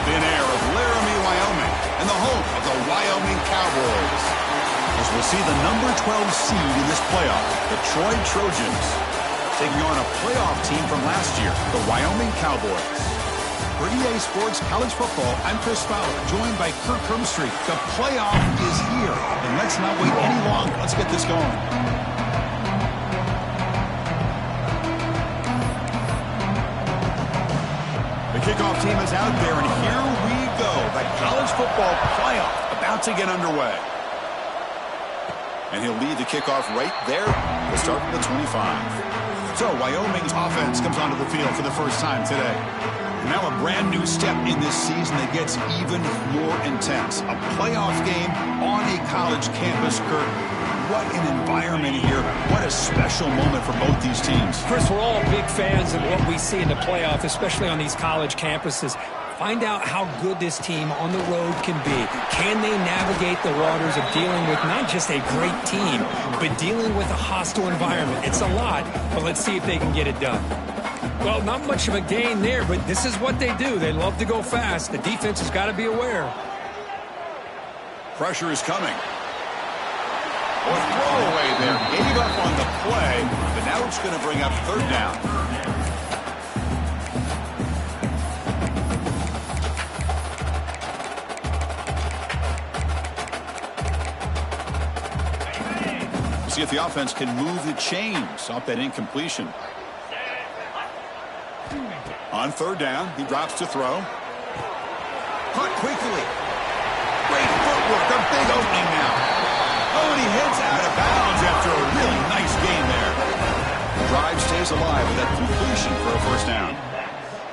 thin air of Laramie, Wyoming, and the home of the Wyoming Cowboys. As we'll see the number 12 seed in this playoff, the Troy Trojans, taking on a playoff team from last year, the Wyoming Cowboys. For EA Sports College Football, I'm Chris Fowler, joined by Kirk Hermstreet. The playoff is here, and let's not wait any longer. Let's get this going. The kickoff team is out there, and here we go. The college football playoff about to get underway. And he'll lead the kickoff right there. We'll start from the 25. So Wyoming's offense comes onto the field for the first time today. And now a brand new step in this season that gets even more intense. A playoff game on a college campus, Kirk. What an environment here. What a special moment for both these teams. Chris, we're all big fans of what we see in the playoff, especially on these college campuses. Find out how good this team on the road can be. Can they navigate the waters of dealing with not just a great team, but dealing with a hostile environment? It's a lot, but let's see if they can get it done. Well, not much of a gain there, but this is what they do. They love to go fast. The defense has got to be aware. Pressure is coming. Or throwaway there. Gave up on the play, but now it's going to bring up third down. See if the offense can move the chains off that incompletion. On third down, he drops to throw. Caught quickly. Great footwork, a big opening now. Oh, and he heads out of bounds after a really nice game there. The drive stays alive with that completion for a first down.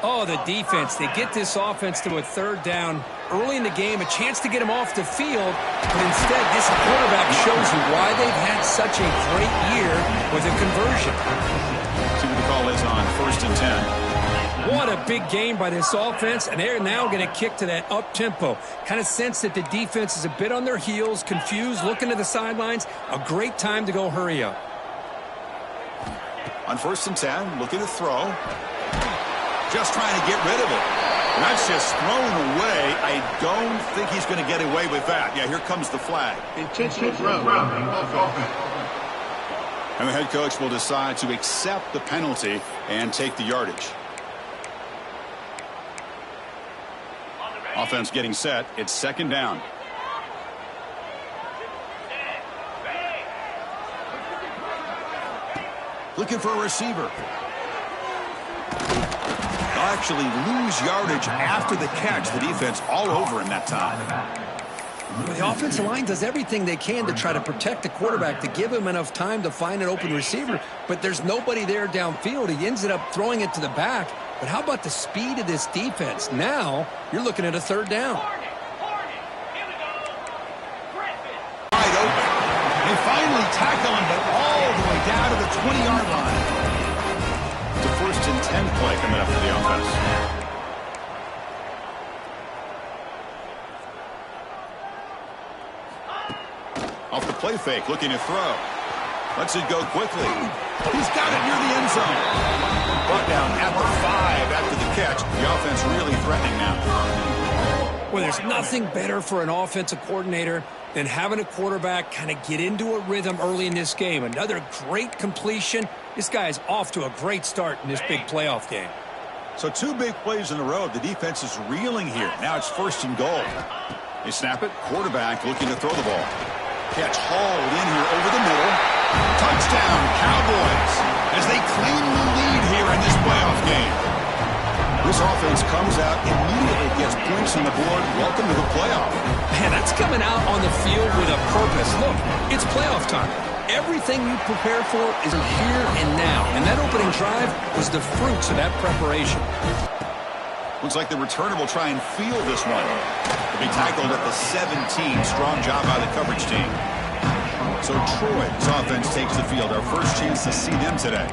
Oh, the defense. They get this offense to a third down early in the game, a chance to get him off the field, but instead this quarterback shows you why they've had such a great year with a conversion. See what the call is on 1st and 10. What a big game by this offense, and they're now going to kick to that up-tempo. Kind of sense that the defense is a bit on their heels, confused, looking to the sidelines. A great time to go hurry up. On 1st and 10, looking to throw. Just trying to get rid of it. And that's just thrown away. I don't think he's going to get away with that. Yeah, here comes the flag. Intentional throw. And the head coach will decide to accept the penalty and take the yardage. Offense getting set. It's second down. Looking for a receiver. They'll actually lose yardage after the catch. The defense all over him that time. The offensive line does everything they can to try to protect the quarterback, to give him enough time to find an open receiver, but there's nobody there downfield. He ends up throwing it to the back. But how about the speed of this defense? Now you're looking at a third down. Wide open. They finally tackle him, but all the way down to the 20-yard line. It's a 1st and 10 play coming up for the offense. Off the play fake, looking to throw. Lets it go quickly. He's got it near the end zone. Brought down at the 5 after the catch. The offense really threatening now. Well, there's nothing better for an offensive coordinator than having a quarterback kind of get into a rhythm early in this game. Another great completion. This guy is off to a great start in this big playoff game. So 2 big plays in a row. The defense is reeling here. Now it's 1st and goal. They snap it. Quarterback looking to throw the ball. Catch hauled in here over the middle. Touchdown, Cowboys, as they claim the lead here in this playoff game. This offense comes out, immediately gets points on the board. Welcome to the playoff. Man, that's coming out on the field with a purpose. Look, it's playoff time. Everything you prepare for is here and now. And that opening drive was the fruits of that preparation. Looks like the returner will try and field this one. He'll be tackled at the 17. Strong job by the coverage team. So Troy's offense takes the field. Our first chance to see them today.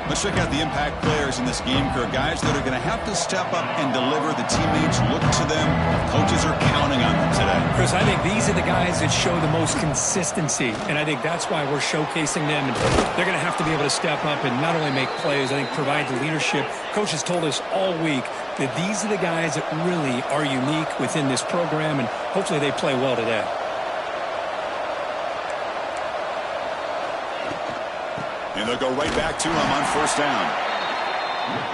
Let's check out the impact players in this game, Kirk. Guys that are going to have to step up and deliver. The teammates look to them. Coaches are counting on them today. Chris, I think these are the guys that show the most consistency, and I think that's why we're showcasing them. And they're going to have to be able to step up and not only make plays, I think provide the leadership. Coaches told us all week that these are the guys that really are unique within this program, and hopefully they play well today. And they'll go right back to him on first down.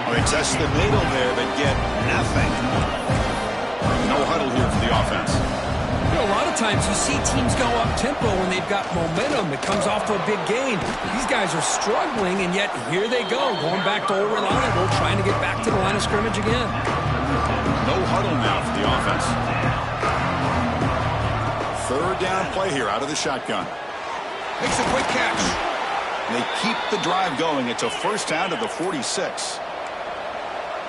Well, they test the middle there, but get nothing. No huddle here for the offense. You know, a lot of times you see teams go up-tempo when they've got momentum. It comes off to a big gain. These guys are struggling, and yet here they go, going back to old reliable, trying to get back to the line of scrimmage again. No huddle now for the offense. Third down play here out of the shotgun. Makes a quick catch. They keep the drive going. It's a first down to the 46.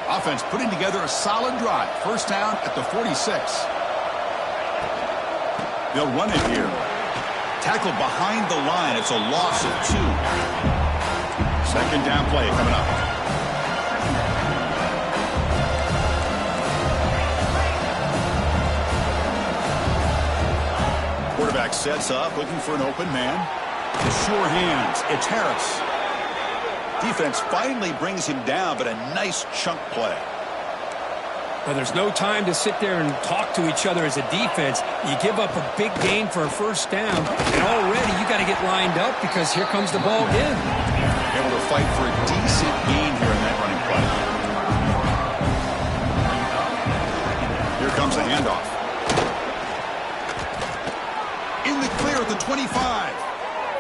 Offense putting together a solid drive. First down at the 46. They'll run it here. Tackle behind the line. It's a loss of 2. Second down play coming up. Quarterback sets up, looking for an open man. The sure hands. It's Harris. Defense finally brings him down, but a nice chunk play. Well, there's no time to sit there and talk to each other as a defense. You give up a big gain for a first down, and already you got to get lined up because here comes the ball again. Able to fight for a decent gain here in that running play. Here comes a handoff. In the clear at the 25.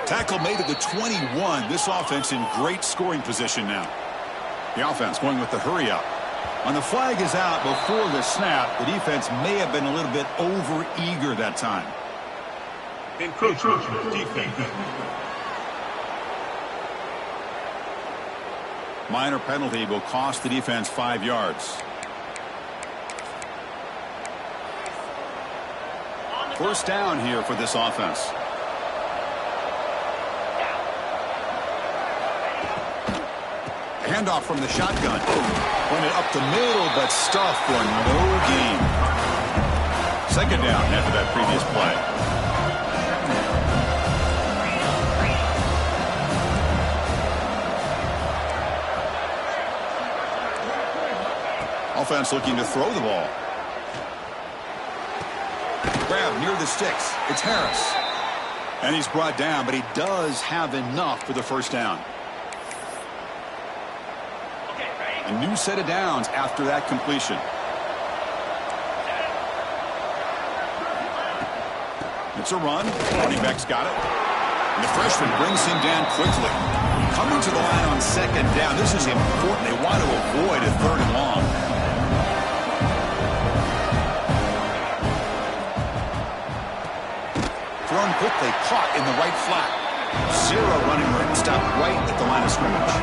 Tackle made at the 21. This offense in great scoring position now. The offense going with the hurry up. When the flag is out before the snap, the defense may have been a little bit over-eager that time. Encroachment defense. Minor penalty will cost the defense 5 yards. First down here for this offense. Handoff from the shotgun. Pointed up the middle, but stuffed for no gain. Second down after that previous play. Offense looking to throw the ball. Grab near the sticks. It's Harris. And he's brought down, but he does have enough for the first down. A new set of downs after that completion. It's a run. Running back's got it. And the freshman brings him down quickly. Coming to the line on second down. This is important. They want to avoid a third and long. Thrown quickly, caught in the right flat. Zero running room. Stopped right at the line of scrimmage.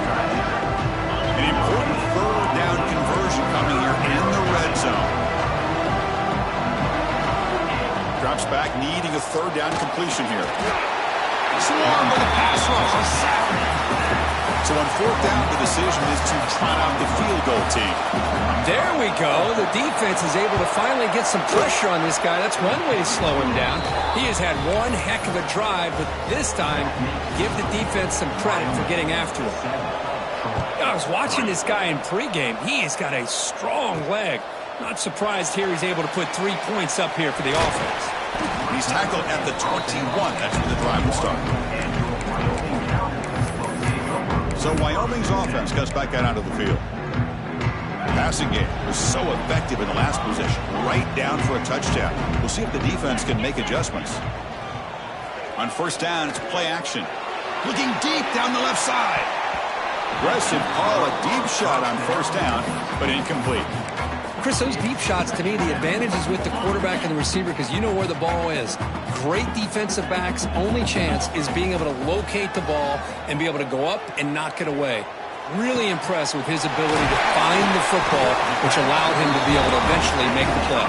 An important third down conversion coming here in the red zone. Drops back, needing a third down completion here. Swarm with a pass rush. A sack. So on fourth down, the decision is to trot out the field goal team. There we go. The defense is able to finally get some pressure on this guy. That's one way to slow him down. He has had one heck of a drive, but this time, give the defense some credit for getting after him. I was watching this guy in pregame. He has got a strong leg. Not surprised here he's able to put 3 points up here for the offense. He's tackled at the 21. That's where the drive will start. So Wyoming's offense comes back out onto the field. Passing game was so effective in the last possession. Right down for a touchdown. We'll see if the defense can make adjustments. On first down, it's play action. Looking deep down the left side. Aggressive call, a deep shot on first down, but incomplete. Chris, those deep shots, to me, the advantage is with the quarterback and the receiver because you know where the ball is. Great defensive backs' only chance is being able to locate the ball and be able to go up and knock it away. Really impressed with his ability to find the football, which allowed him to be able to eventually make the play.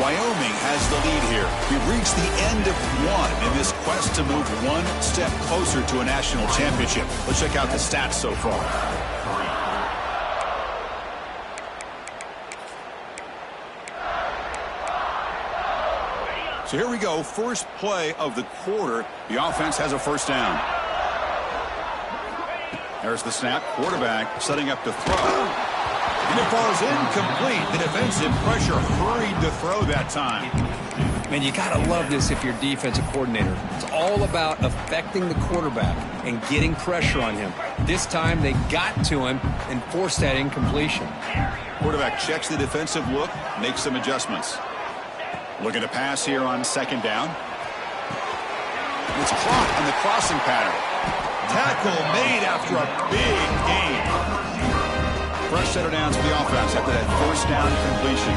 Wyoming has the lead here. We've reached the end of one in this quest to move one step closer to a national championship. Let's check out the stats so far. So here we go. First play of the quarter. The offense has a first down. There's the snap. Quarterback setting up to throw. And it falls incomplete. The defensive pressure hurried to throw that time. Man, you got to love this if you're defensive coordinator. It's all about affecting the quarterback and getting pressure on him. This time they got to him and forced that incompletion. Quarterback checks the defensive look, makes some adjustments. Looking to pass here on second down. It's caught on the crossing pattern. Tackle made after a big gain. Fresh set of downs for the offense after that first down completion.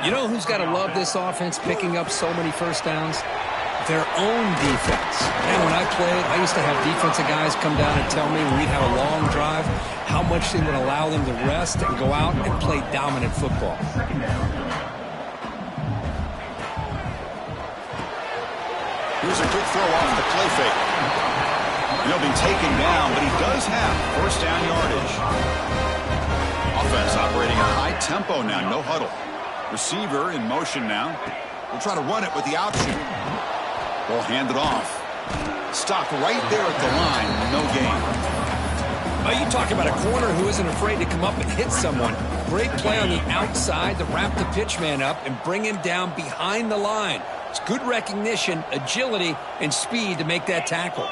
You know who's got to love this offense picking up so many first downs? Their own defense. And when I played, I used to have defensive guys come down and tell me when we'd have a long drive how much they would allow them to rest and go out and play dominant football. Here's a quick throw off the play fake. He'll be taken down, but he does have first down yardage. Offense operating a high tempo now, no huddle. Receiver in motion now. We'll try to run it with the option. Ball handed off. Stopped right there at the line, no gain. Oh, you talk about a corner who isn't afraid to come up and hit someone. Great play on the outside to wrap the pitch man up and bring him down behind the line. It's good recognition, agility, and speed to make that tackle.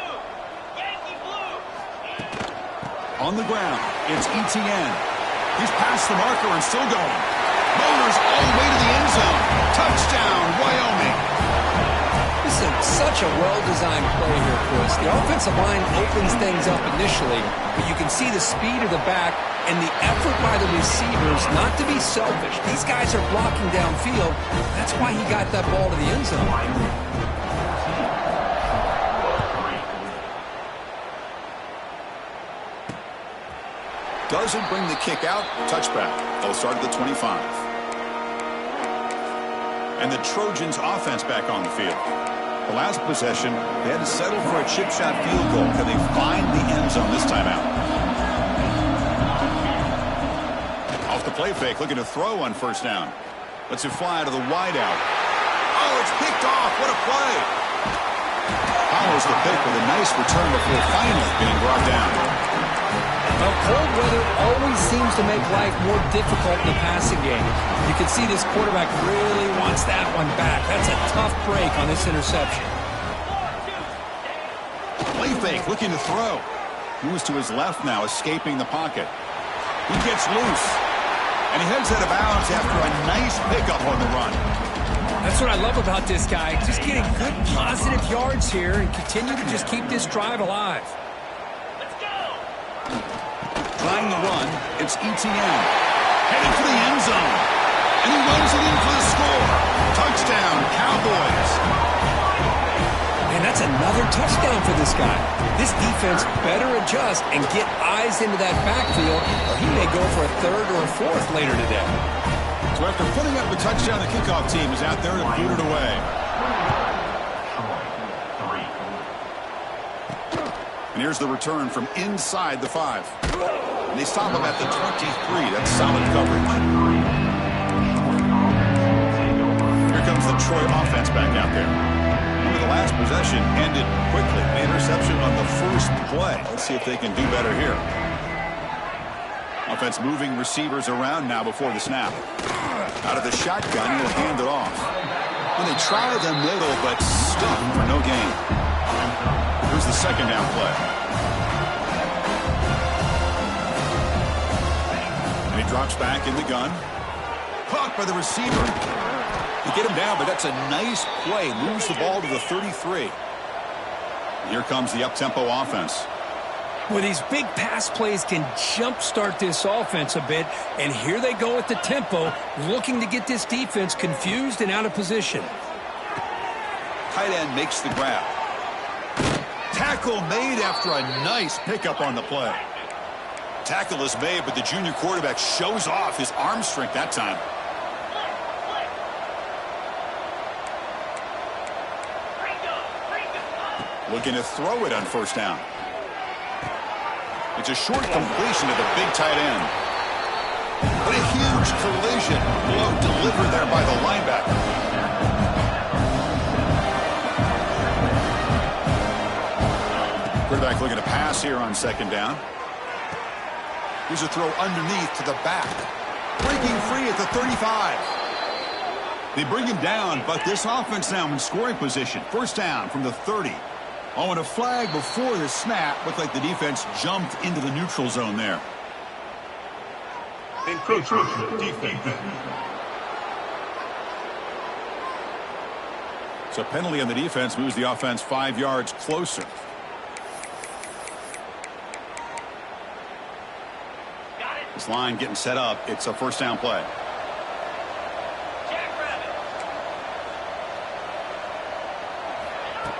On the ground, it's Etienne. He's past the marker and still going. Motors all the way to the end zone. Touchdown, Wyoming. This is such a well-designed play here, Chris. The offensive line opens things up initially, but you can see the speed of the back and the effort by the receivers not to be selfish. These guys are blocking downfield. That's why he got that ball to the end zone. Doesn't bring the kick out. Touchback. They'll start at the 25. And the Trojans offense back on the field. The last possession, they had to settle for a chip shot field goal. Can they find the end zone this time out? Off the play fake, looking to throw on first down. Lets it fly to the wideout. Oh, it's picked off. What a play. Follows the pick with a nice return before finally being brought down. Well, cold weather always seems to make life more difficult in the passing game. You can see this quarterback really wants that one back. That's a tough break on this interception. Play fake, looking to throw. Moves to his left now, escaping the pocket. He gets loose. And he heads out of bounds after a nice pickup on the run. That's what I love about this guy. Just getting good positive yards here and continue to just keep this drive alive. Trying the run, it's Etienne. Heading for the end zone. And he runs it in for the score. Touchdown, Cowboys. And that's another touchdown for this guy. This defense better adjust and get eyes into that backfield, or he may go for a third or a fourth later today. So after putting up a touchdown, the kickoff team is out there to boot it away. And here's the return from inside the 5. And they stop him at the 23. That's solid coverage. Here comes the Troy offense back out there. Remember, the last possession ended quickly. The interception on the first play. Let's see if they can do better here. Offense moving receivers around now before the snap. Out of the shotgun, he'll hand it off. And they try the middle, but stuck for no gain. Here's the second down play. And he drops back in the gun. Caught by the receiver. They get him down, but that's a nice play. Moves the ball to the 33. Here comes the up-tempo offense. Well, these big pass plays can jumpstart this offense a bit, and here they go at the tempo, looking to get this defense confused and out of position. Tight end makes the grab. Tackle made after a nice pickup on the play. Tackle is made, but the junior quarterback shows off his arm strength that time. Looking to throw it on first down. It's a short completion to the big tight end. But a huge collision. Blow delivered there by the linebacker. Quarterback looking to pass here on second down. Here's a throw underneath to the back. Breaking free at the 35. They bring him down, but this offense now in scoring position. First down from the 30. Oh, and a flag before the snap. Looked like the defense jumped into the neutral zone there. Encroachment defense. So a penalty on the defense moves the offense 5 yards closer. This line getting set up. It's a first down play.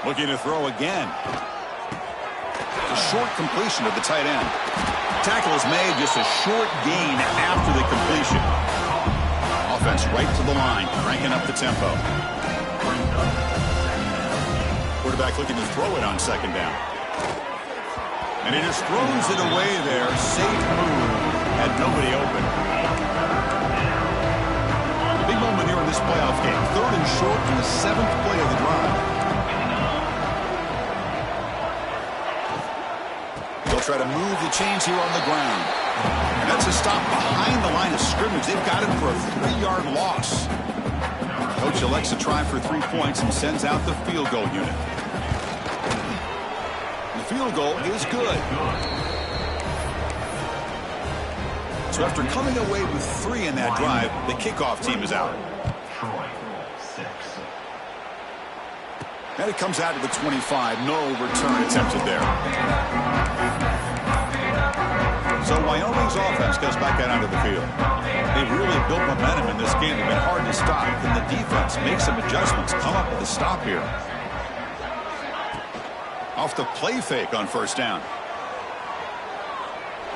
Looking to throw again. A short completion of the tight end. Tackle is made, just a short gain after the completion. Offense right to the line, cranking up the tempo. Quarterback looking to throw it on second down. And he just throws it away there. Safe move. Had nobody open. Big moment here in this playoff game. Third and short in the 7th play of the drive. They'll try to move the chains here on the ground. And that's a stop behind the line of scrimmage. They've got him for a 3-yard loss. Coach elects to try for 3 points and sends out the field goal unit. The field goal is good. So after coming away with 3 in that drive, the kickoff team is out. And it comes out to the 25. No return attempted there. So Wyoming's offense goes back out onto the field. They've really built momentum in this game. They've been hard to stop. Can the defense make some adjustments? Come up with a stop here. Off the play fake on first down.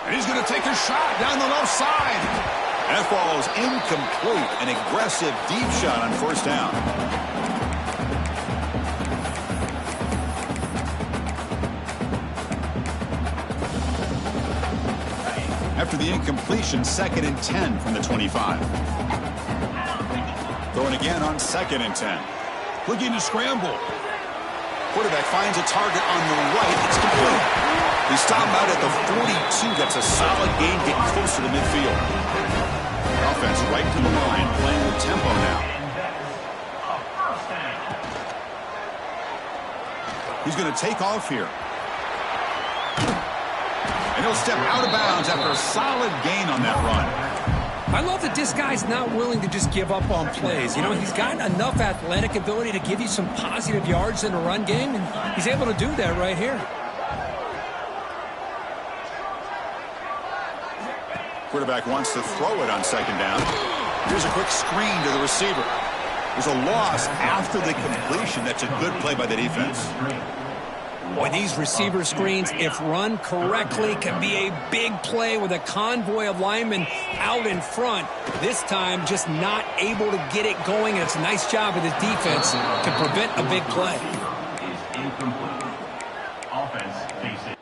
And he's going to take a shot down the left side. That follows incomplete. An aggressive deep shot on first down. After the incompletion, 2nd and 10 from the 25. Throwing again on 2nd and 10. Looking to scramble. Quarterback finds a target on the right. It's complete. He stopped out at the 42. That's a solid gain, getting closer to midfield. Offense right to the line, playing with tempo now. He's going to take off here. And he'll step out of bounds after a solid gain on that run. I love that this guy's not willing to just give up on plays. You know, he's got enough athletic ability to give you some positive yards in the run game, and he's able to do that right here. Quarterback wants to throw it on second down. Here's a quick screen to the receiver. There's a loss after the completion. That's a good play by the defense. Boy, these receiver screens, if run correctly, can be a big play with a convoy of linemen out in front. This time, just not able to get it going, and it's a nice job of the defense to prevent a big play. Offense facing.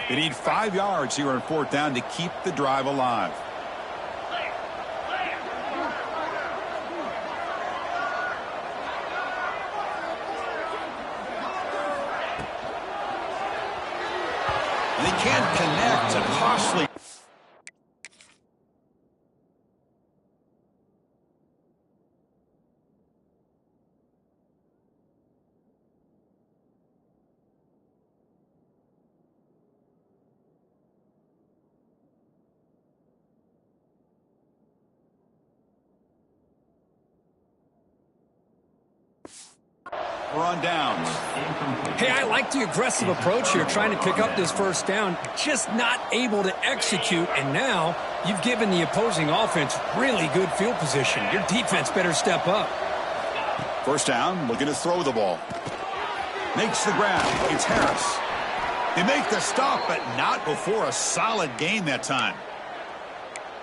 They need 5 yards here on fourth down to keep the drive alive. And they can't connect. A costly. We're on downs. Hey, I like the aggressive approach here, trying to pick up this first down, just not able to execute, and now you've given the opposing offense really good field position. Your defense better step up. First down, looking to throw the ball. Makes the grab. It's Harris. They make the stop, but not before a solid gain that time.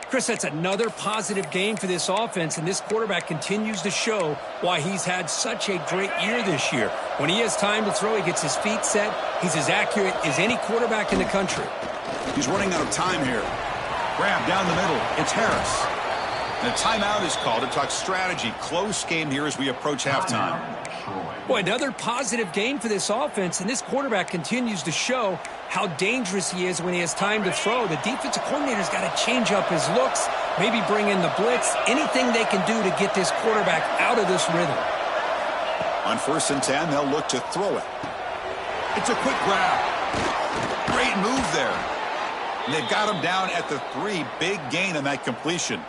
Chris, that's another positive game for this offense, and this quarterback continues to show why he's had such a great year this year. When he has time to throw, he gets his feet set. He's as accurate as any quarterback in the country. He's running out of time here. Grab down the middle. It's Harris. And a timeout is called to talk strategy. Close game here as we approach halftime. Boy, another positive game for this offense, and this quarterback continues to show how dangerous he is when he has time to throw. The defensive coordinator's got to change up his looks, maybe bring in the blitz, anything they can do to get this quarterback out of this rhythm. On 1st and 10, they'll look to throw it. It's a quick grab. Great move there. And they've got him down at the 3. Big gain on that completion.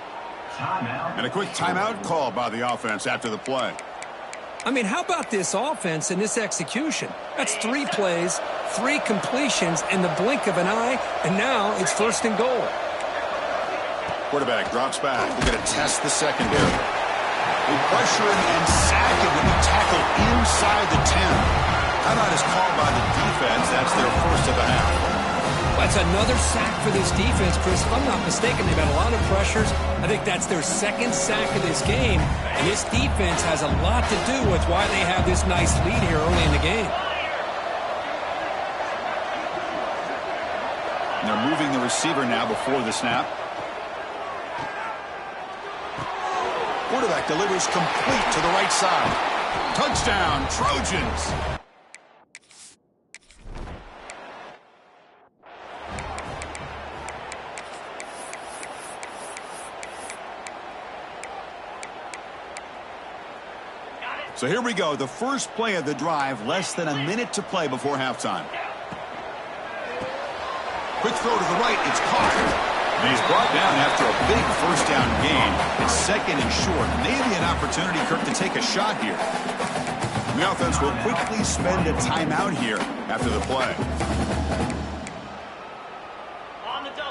And a quick timeout call by the offense after the play. I mean, how about this offense and this execution? That's 3 plays, 3 completions in the blink of an eye, and now it's 1st and goal. Quarterback drops back. We're going to test the secondary. They pressure him and sack him when he tackled inside the 10. Timeout is called by the defense. That's their first of the half. That's another sack for this defense, Chris. If I'm not mistaken, they've had a lot of pressures. I think that's their 2nd sack of this game. And this defense has a lot to do with why they have this nice lead here early in the game. And they're moving the receiver now before the snap. Quarterback delivers complete to the right side. Touchdown, Trojans. So here we go, the first play of the drive, less than a minute to play before halftime. Quick throw to the right, it's caught. And he's brought down after a big first down gain. It's 2nd and short. Maybe an opportunity, Kirk, to take a shot here. The offense will quickly spend a timeout here after the play.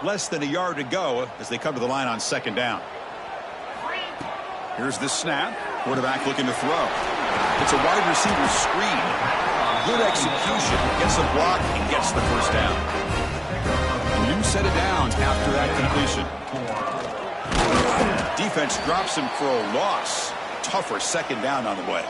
Less than a yard to go as they come to the line on 2nd down. Here's the snap. Quarterback looking to throw. It's a wide receiver screen. Good execution. Gets a block and gets the first down. A new set of downs after that completion. Defense drops him for a loss. Tougher 2nd down on the way.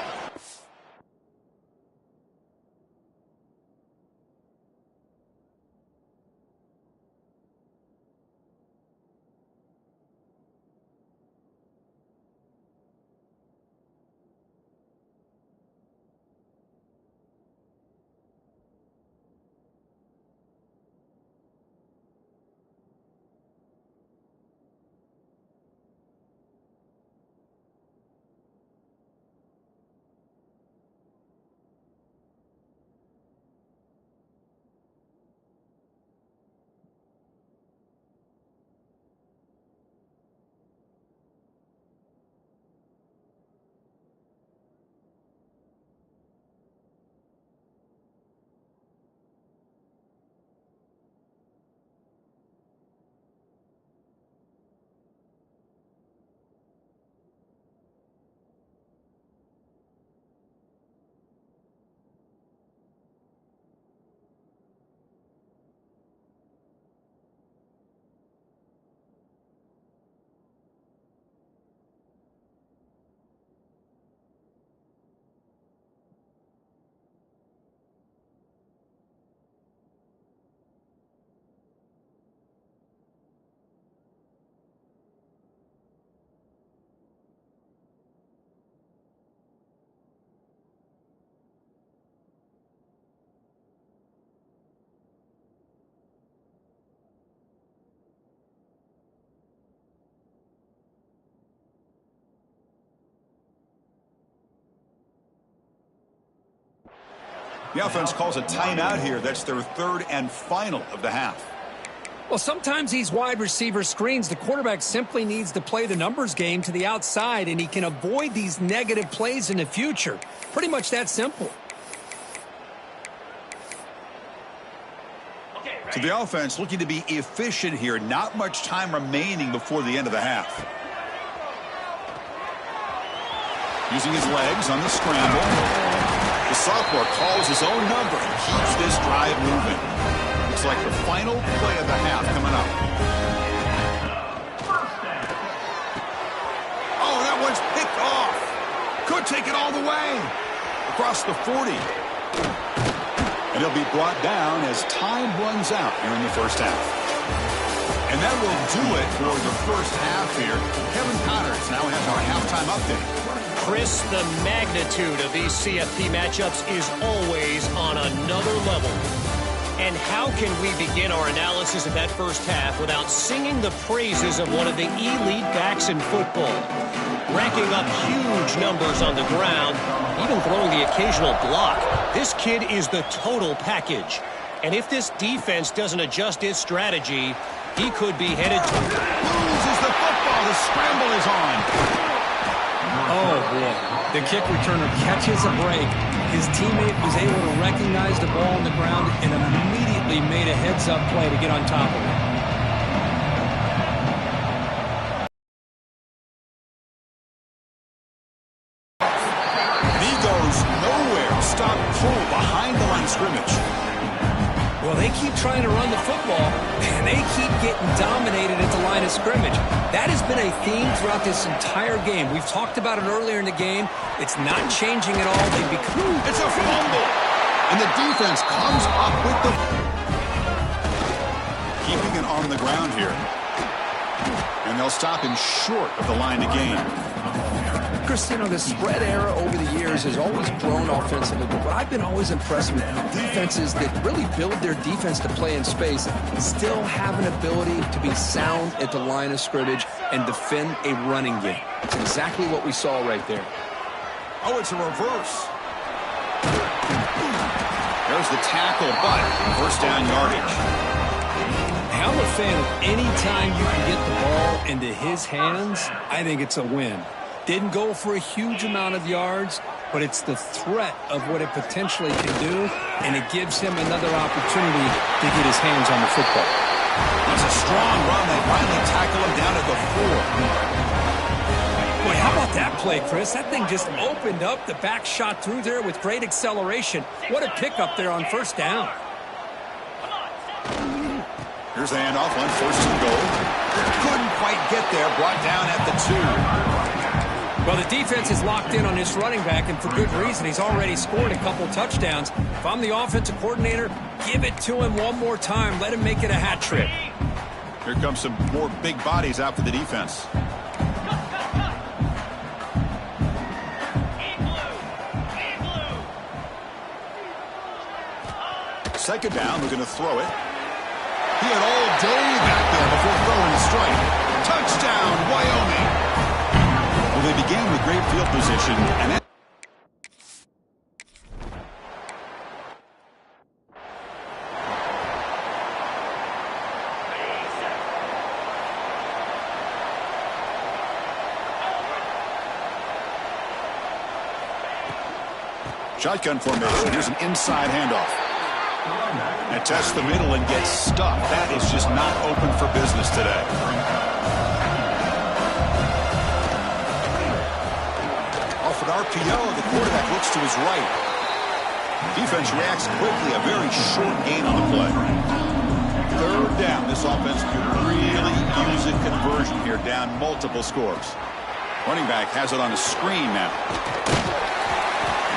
The offense calls a timeout here. That's their 3rd and final of the half. Well, sometimes these wide receiver screens, the quarterback simply needs to play the numbers game to the outside, and he can avoid these negative plays in the future. Pretty much that simple. So the offense looking to be efficient here. Not much time remaining before the end of the half. Using his legs on the scramble. The sophomore calls his own number and keeps this drive moving. Looks like the final play of the half coming up. Oh, that one's picked off. Could take it all the way. Across the 40. And he'll be brought down as time runs out here in the first half. And that will do it for the first half here. Kevin Connors now has our halftime update. Chris, the magnitude of these CFP matchups is always on another level. And how can we begin our analysis of that first half without singing the praises of one of the elite backs in football? Racking up huge numbers on the ground, even throwing the occasional block. This kid is the total package. And if this defense doesn't adjust its strategy, he could be headed to... Loses the football. The scramble is on. Oh, boy. The kick returner catches a break. His teammate was able to recognize the ball on the ground and immediately made a heads-up play to get on top of it. And he goes nowhere. Stop pull behind the line of scrimmage. Well, they keep trying to run the football, and they keep getting dominated at the line of scrimmage. That has been a theme throughout this entire game. We've talked about it earlier in the game. It's not changing at all. They become... It's a fumble. And the defense comes up with the... Keeping it on the ground here. And they'll stop him short of the line to gain. Chris, you know, the spread era over the years has always grown offensively, but I've been always impressed with defenses that really build their defense to play in space, still have an ability to be sound at the line of scrimmage and defend a running game. It's exactly what we saw right there. Oh, it's a reverse. There's the tackle, but first down yardage. I'm a fan of any time you can get the ball into his hands. I think it's a win. Didn't go for a huge amount of yards, but it's the threat of what it potentially can do, and it gives him another opportunity to get his hands on the football. That's a strong run. They finally tackle him down at the 4. Boy, how about that play, Chris? That thing just opened up. The back shot through there with great acceleration. What a pickup there on first down. Here's the handoff on first and goal. Couldn't quite get there. Brought down at the 2. Well, the defense is locked in on this running back, and for good reason. He's already scored a couple touchdowns. If I'm the offensive coordinator, give it to him one more time. Let him make it a hat trick. Here comes some more big bodies out for the defense. Second down, we're going to throw it. He had all day back there before throwing a strike. Touchdown, Wyoming. Well, they began with great field position, and that... Shotgun formation. Here's an inside handoff. And tests the middle and gets stuck. That is just not open for business today. Off an RPO, the quarterback looks to his right. Defense reacts quickly. A very short gain on the play. Third down. This offense could really use a conversion here, down multiple scores. Running back has it on a screen now.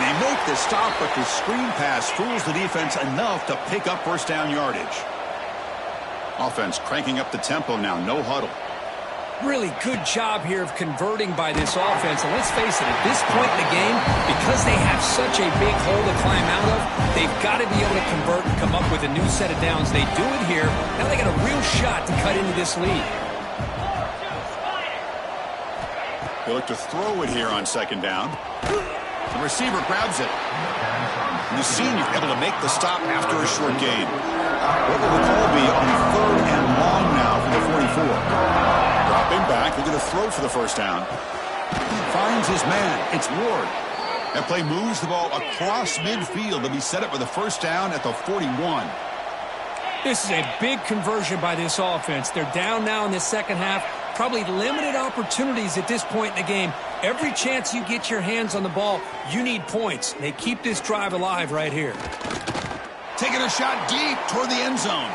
They make the stop, but the screen pass fools the defense enough to pick up first down yardage. Offense cranking up the tempo now, no huddle. Really good job here of converting by this offense. And let's face it, at this point in the game, because they have such a big hole to climb out of, they've got to be able to convert and come up with a new set of downs. They do it here. Now they got a real shot to cut into this lead. They look to throw it here on second down. The receiver grabs it. And the senior able to make the stop after a short gain. What will the call be on third and long now from the 44? Dropping back, looking to throw for the first down. Finds his man. It's Ward. That play moves the ball across midfield to be set up with a first down at the 41. This is a big conversion by this offense. They're down now in the second half. Probably limited opportunities at this point in the game. Every chance you get your hands on the ball, you need points. They keep this drive alive right here. Taking a shot deep toward the end zone.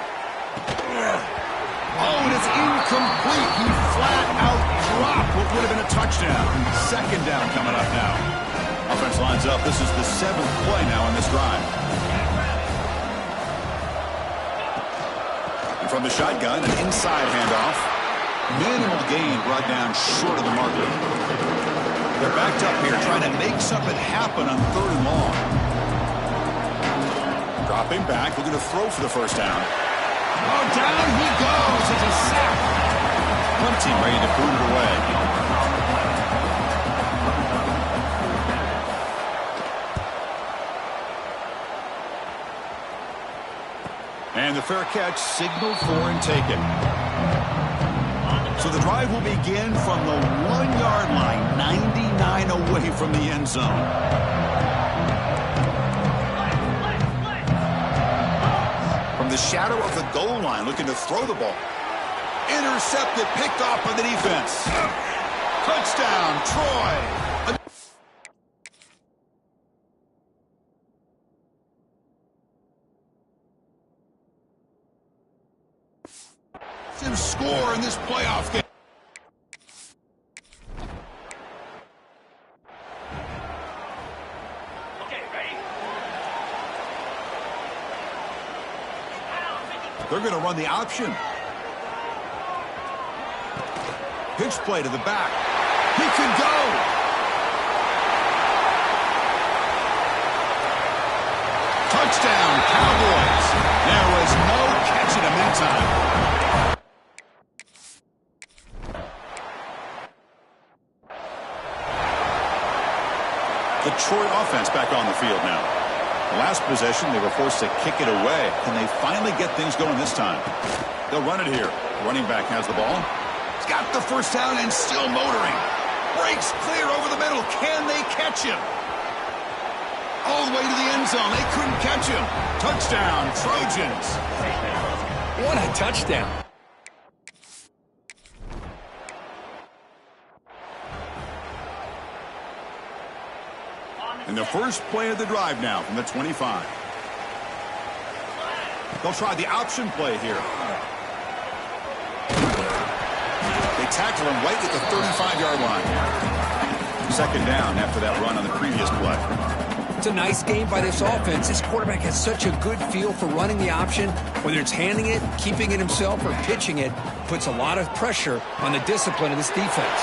Oh, and it's incomplete. He flat out dropped what would have been a touchdown. Second down coming up now. Offense lines up. This is the 7th play now in this drive. And from the shotgun, an inside handoff. Minimal gain brought down short of the marker. They're backed up here trying to make something happen on 3rd and long. Dropping back, looking to throw for the first down. Oh, down he goes. It's a sack. One team ready to boot it away. And the fair catch signaled for and taken. So the drive will begin from the 1-yard line, 99 away from the end zone. From the shadow of the goal line, looking to throw the ball. Intercepted, picked off by the defense. Touchdown, Troy. Score in this playoff game. Okay, ready? They're going to run the option. Pitch play to the back. He can go. Touchdown, Cowboys. There was no catching him that time. The Troy offense back on the field now. Last possession, they were forced to kick it away. Can they finally get things going this time? They'll run it here. Running back has the ball. He's got the first down and still motoring. Breaks clear over the middle. Can they catch him? All the way to the end zone. They couldn't catch him. Touchdown, Trojans. What a touchdown. And the first play of the drive now from the 25. They'll try the option play here. They tackle him right at the 35-yard line. Second down after that run on the previous play. It's a nice game by this offense. This quarterback has such a good feel for running the option. Whether it's handing it, keeping it himself, or pitching it, puts a lot of pressure on the discipline of this defense.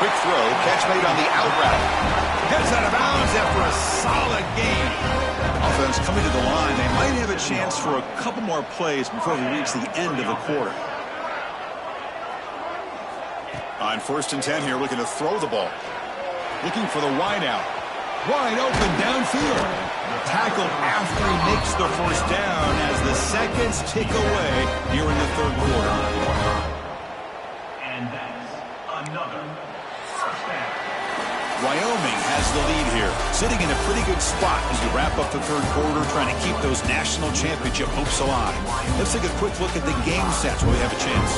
Quick throw, catch made on the out route. Gets out of bounds after a solid game. Offense coming to the line. They might have a chance for a couple more plays before we reach the end of the quarter. On 1st and 10 here, looking to throw the ball. Looking for the wide out. Wide open downfield. Tackled after he makes the first down as the seconds tick away here in the 3rd quarter. And that's another first down. Wyoming has the lead here, sitting in a pretty good spot as we wrap up the 3rd quarter, trying to keep those national championship hopes alive. Let's take a quick look at the game stats where we have a chance.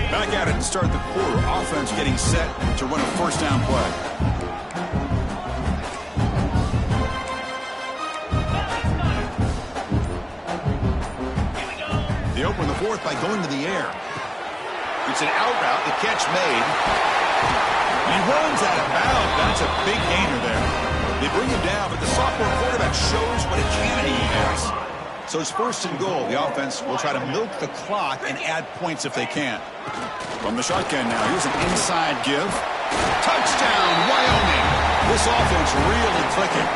Back at it to start the quarter. Offense getting set to run a first down play. They open the 4th by going to the air. It's an out route, the catch made. And he runs out of bounds. That's a big gainer there. They bring him down, but the sophomore quarterback shows what a cannon he has. So it's 1st and goal. The offense will try to milk the clock and add points if they can. From the shotgun now, here's an inside give. Touchdown, Wyoming. This offense really clicking.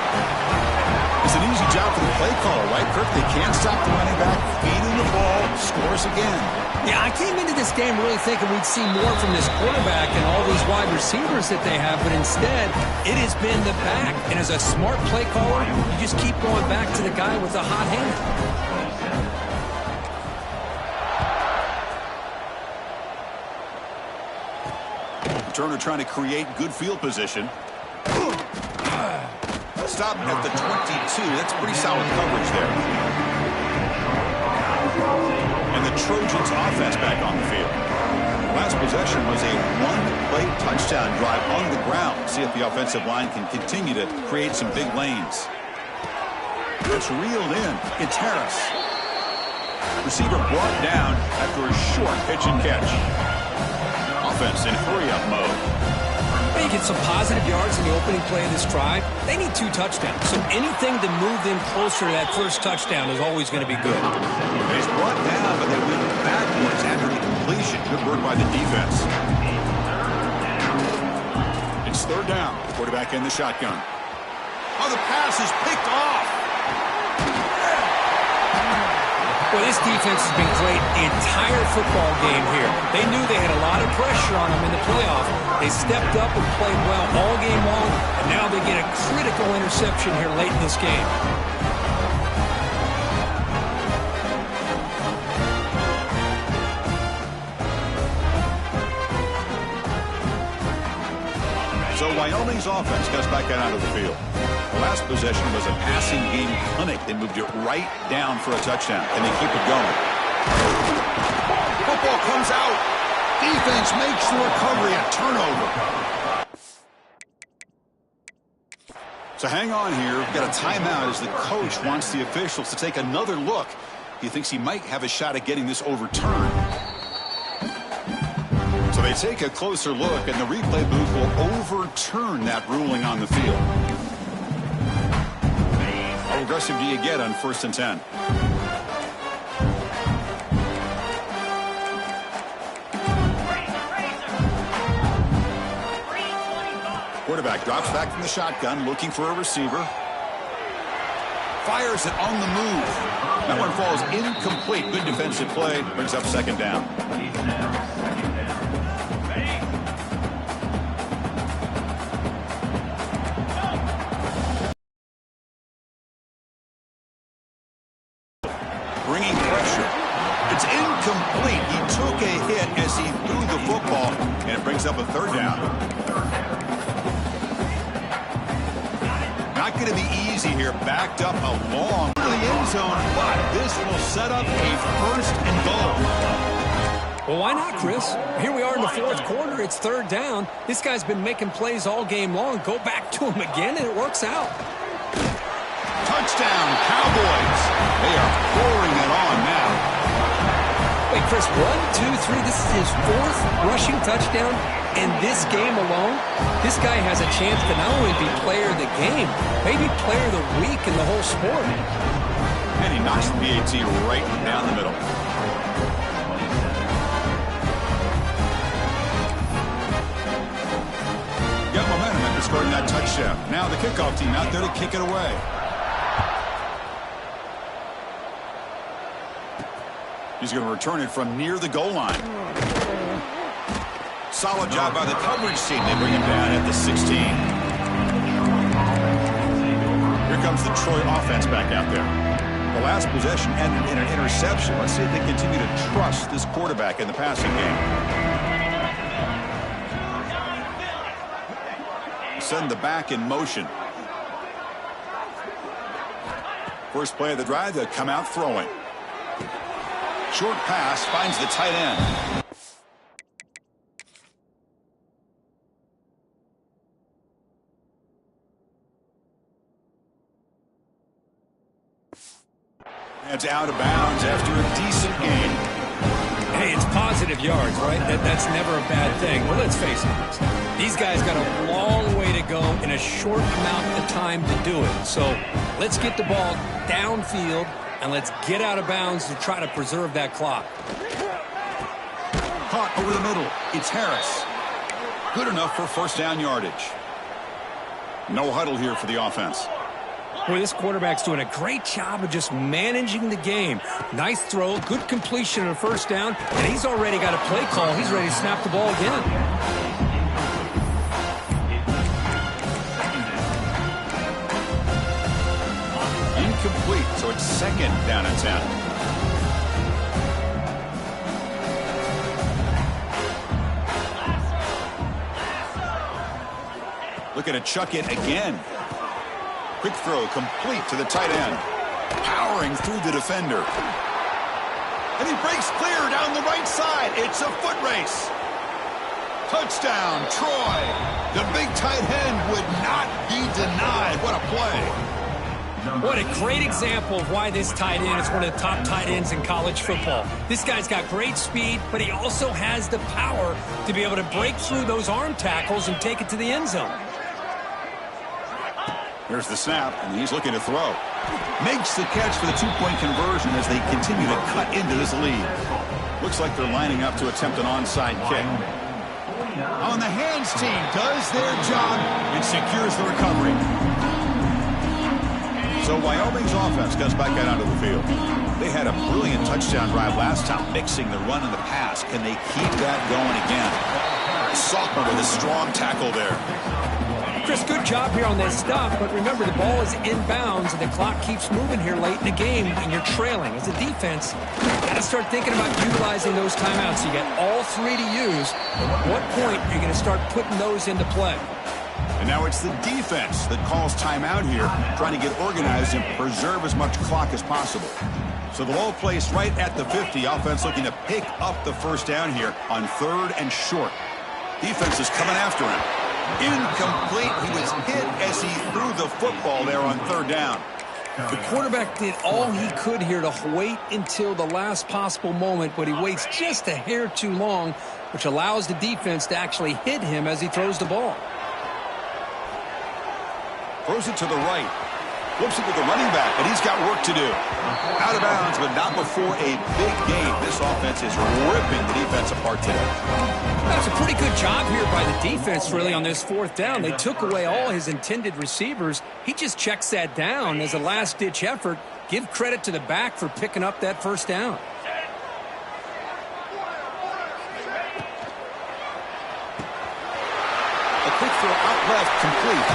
It's an easy job for the play caller, right, Kirk? They can't stop the running back, feeding the ball, scores again. Yeah, I came into this game really thinking we'd see more from this quarterback and all these wide receivers that they have, but instead, it has been the back. And as a smart play caller, you just keep going back to the guy with the hot hand. Turner trying to create good field position. stop at the 22. That's pretty solid coverage there. And the Trojans offense back on the field. Last possession was a one-play touchdown drive on the ground. See if the offensive line can continue to create some big lanes. It's reeled in. It's Harris. Receiver brought down after a short pitch and catch. Offense in hurry-up mode. They get some positive yards in the opening play of this drive. They need 2 touchdowns, so anything to move them closer to that first touchdown is always going to be good. He's brought down, but they went backwards after the completion. Good work by the defense. It's third down. Quarterback in the shotgun. Oh, the pass is picked off. Well, this defense has been great the entire football game here. They knew they had a lot of pressure on them in the playoff. They stepped up and played well all game long, and now they get a critical interception here late in this game. So Wyoming's offense gets back out of the field. The last possession was a passing game clinic. They moved it right down for a touchdown, and they keep it going. Football comes out. Defense makes the recovery, a turnover. So hang on here. We've got a timeout as the coach wants the officials to take another look. He thinks he might have a shot at getting this overturned. So they take a closer look, and the replay booth will overturn that ruling on the field. How aggressive do you get on 1st and 10? Quarterback drops back from the shotgun, looking for a receiver. Fires it on the move. That one falls incomplete. Good defensive play. Brings up 2nd down. Bringing pressure. It's incomplete. He took a hit as he threw the football, and it brings up a 3rd down. Not going to be easy here. Backed up a long to the end zone, but this will set up a 1st and goal. Well, why not, Chris? Here we are in the 4th quarter. It's 3rd down. This guy's been making plays all game long. Go back to him again, and it works out. Touchdown, Cowboys. They are pouring it on now. Wait, Chris, 1, 2, 3. This is his 4th rushing touchdown in this game alone. This guy has a chance to not only be player of the game, maybe player of the week in the whole sport. And he knocks the PAT right down the middle. Got momentum after scoring that touchdown. Now the kickoff team out there to kick it away. He's going to return it from near the goal line. Solid job by the coverage team. They bring him down at the 16. Here comes the Troy offense back out there. The last possession ended in an interception. Let's see if they continue to trust this quarterback in the passing game. Send the back in motion. First play of the drive, they come out throwing. Short pass finds the tight end. It's out of bounds after a decent game. Hey, it's positive yards, right? That's never a bad thing. But let's face it, these guys got a long way to go in a short amount of time to do it. So let's get the ball downfield, and let's get out of bounds to try to preserve that clock. Caught over the middle. It's Harris. Good enough for 1st down yardage. No huddle here for the offense. Boy, this quarterback's doing a great job of just managing the game. Nice throw, good completion on a 1st down, and he's already got a play call. He's ready to snap the ball again. Incomplete, so it's 2nd down and 10. Looking to chuck it again. Quick throw complete to the tight end. Powering through the defender. And he breaks clear down the right side. It's a foot race. Touchdown, Troy. The big tight end would not be denied. What a play. What a great example of why this tight end is one of the top tight ends in college football. This guy's got great speed, but he also has the power to be able to break through those arm tackles and take it to the end zone. Here's the snap, and he's looking to throw. Makes the catch for the two-point conversion as they continue to cut into this lead. Looks like they're lining up to attempt an onside kick. On the hands team does their job and secures the recovery. So Wyoming's offense comes back out onto the field. They had a brilliant touchdown drive last time, mixing the run and the pass. Can they keep that going again? Sophomore with a strong tackle there. Chris, good job here on this stop, but remember the ball is inbounds and the clock keeps moving here late in the game and you're trailing. As a defense, you got to start thinking about utilizing those timeouts. You got all three to use. At what point are you going to start putting those into play? And now it's the defense that calls timeout here, trying to get organized and preserve as much clock as possible. So the ball placed right at the 50. Offense looking to pick up the first down here on 3rd and short. Defense is coming after him. Incomplete. He was hit as he threw the football there on 3rd down. The quarterback did all he could here to wait until the last possible moment, but he waits just a hair too long, which allows the defense to actually hit him as he throws the ball. Throws it to the right. Flips it to the running back, but he's got work to do. Out of bounds, but not before a big game. This offense is ripping the defense apart today. That's a pretty good job here by the defense, really, on this 4th down. They took away all his intended receivers. He just checks that down as a last-ditch effort. Give credit to the back for picking up that first down. A quick throw out left, complete.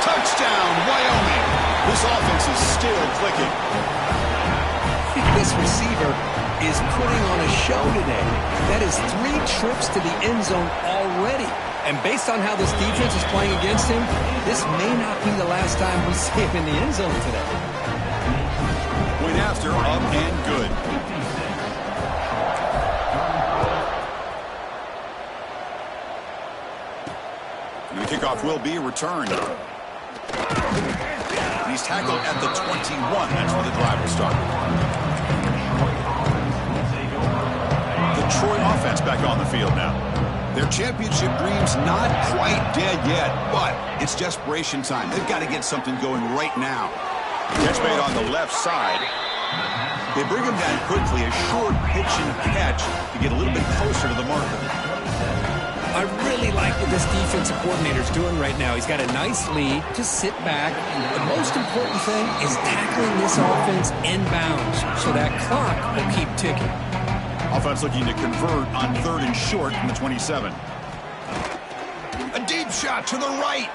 Touchdown, Wyoming. This offense is still clicking. This receiver is putting on a show today. That is 3 trips to the end zone already. And based on how this defense is playing against him, this may not be the last time we see him in the end zone today. Point after, up and good. And the kickoff will be returned. He's tackled at the 21. That's where the drive will start. The Troy offense back on the field now. Their championship dreams not quite dead yet, but it's desperation time. They've got to get something going right now. Catch made on the left side. They bring him down quickly, a short pitch and catch to get a little bit closer to the marker. I really like what this defensive coordinator is doing right now. He's got a nice lead. Just sit back. The most important thing is tackling this offense inbounds so that clock will keep ticking. Offense looking to convert on 3rd and short from the 27. A deep shot to the right.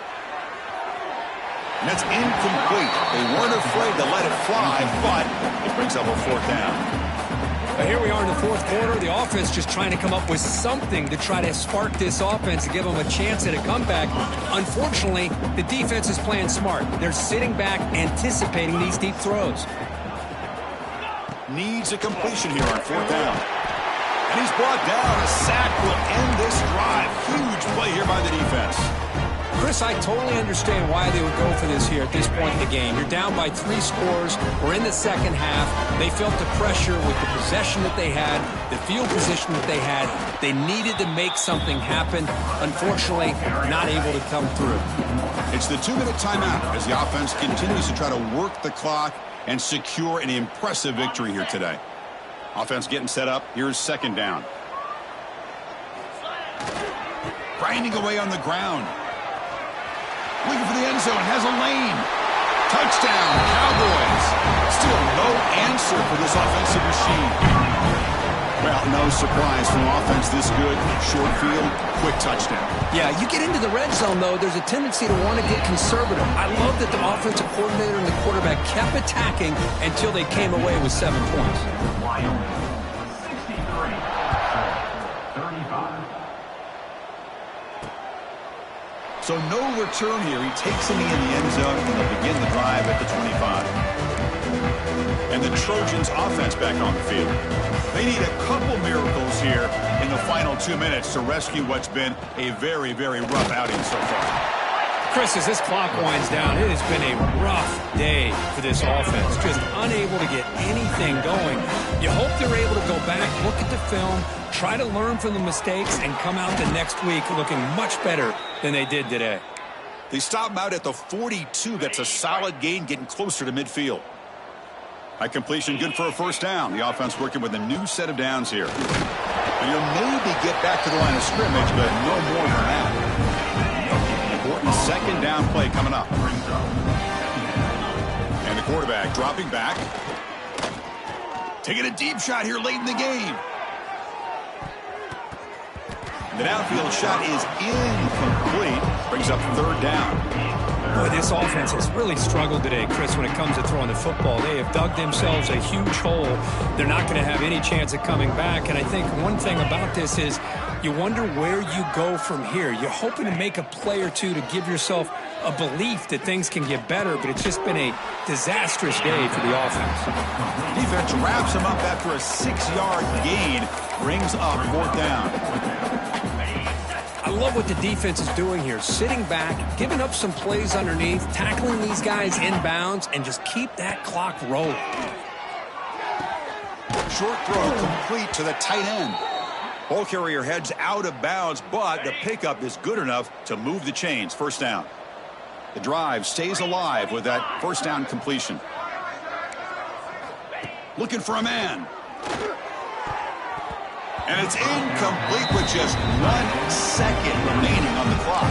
And that's incomplete. They weren't afraid to let it fly, but it brings up a 4th down. Here we are in the 4th quarter. The offense just trying to come up with something to try to spark this offense to give them a chance at a comeback. Unfortunately, the defense is playing smart. They're sitting back, anticipating these deep throws. Needs a completion here on 4th down. And he's brought down. A sack will end this drive. Huge play here by the defense. Chris, I totally understand why they would go for this here at this point in the game. You're down by 3 scores. We're in the second half. They felt the pressure with the possession that they had, the field position that they had. They needed to make something happen. Unfortunately, not able to come through. It's the 2-minute timeout as the offense continues to try to work the clock and secure an impressive victory here today. Offense getting set up. Here's 2nd down. Grinding away on the ground. Looking for the end zone, has a lane. Touchdown, Cowboys. Still no answer for this offensive machine. Well, no surprise from offense this good. Short field, quick touchdown. Yeah, you get into the red zone, though, there's a tendency to want to get conservative. I love that the offensive coordinator and the quarterback kept attacking until they came away with 7 points. Wyoming, 63, 35. So no return here. He takes it in the end zone, and they'll begin the drive at the 25. And the Trojans offense back on the field. They need a couple miracles here in the final 2 minutes to rescue what's been a very, very rough outing so far. Chris, as this clock winds down, it has been a rough day for this offense. Just unable to get anything going. You hope they're able to go back, look at the film, try to learn from the mistakes, and come out the next week looking much better than they did today. They stop him out at the 42. That's a solid gain, getting closer to midfield. That completion good for a first down. The offense working with a new set of downs here. And you'll maybe get back to the line of scrimmage, but no more than that. Important second down play coming up. And the quarterback dropping back. Taking a deep shot here late in the game. The downfield shot is incomplete. Brings up third down. Boy, this offense has really struggled today, Chris, when it comes to throwing the football. They have dug themselves a huge hole. They're not going to have any chance of coming back. And I think one thing about this is you wonder where you go from here. You're hoping to make a play or two to give yourself a belief that things can get better, but it's just been a disastrous day for the offense. Defense wraps him up after a 6-yard gain. Brings up fourth down. I love what the defense is doing here. Sitting back, giving up some plays underneath, tackling these guys inbounds, and just keep that clock rolling. Short throw complete to the tight end. Ball carrier heads out of bounds, but the pickup is good enough to move the chains. First down. The drive stays alive with that first down completion. Looking for a man. And it's incomplete with just 1 second remaining on the clock.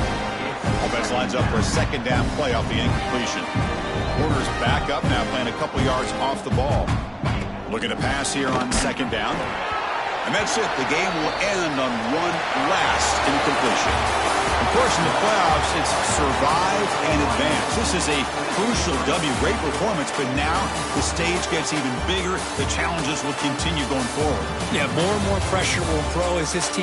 Offense lines up for a second down play off the incompletion. Porter's back up now, playing a couple yards off the ball. Looking to pass here on second down. And that's it. The game will end on one last incompletion. Of course, in the playoffs, it's survive and advance. This is a crucial W. Great performance, but now the stage gets even bigger. The challenges will continue going forward. Yeah, more and more pressure will grow as this team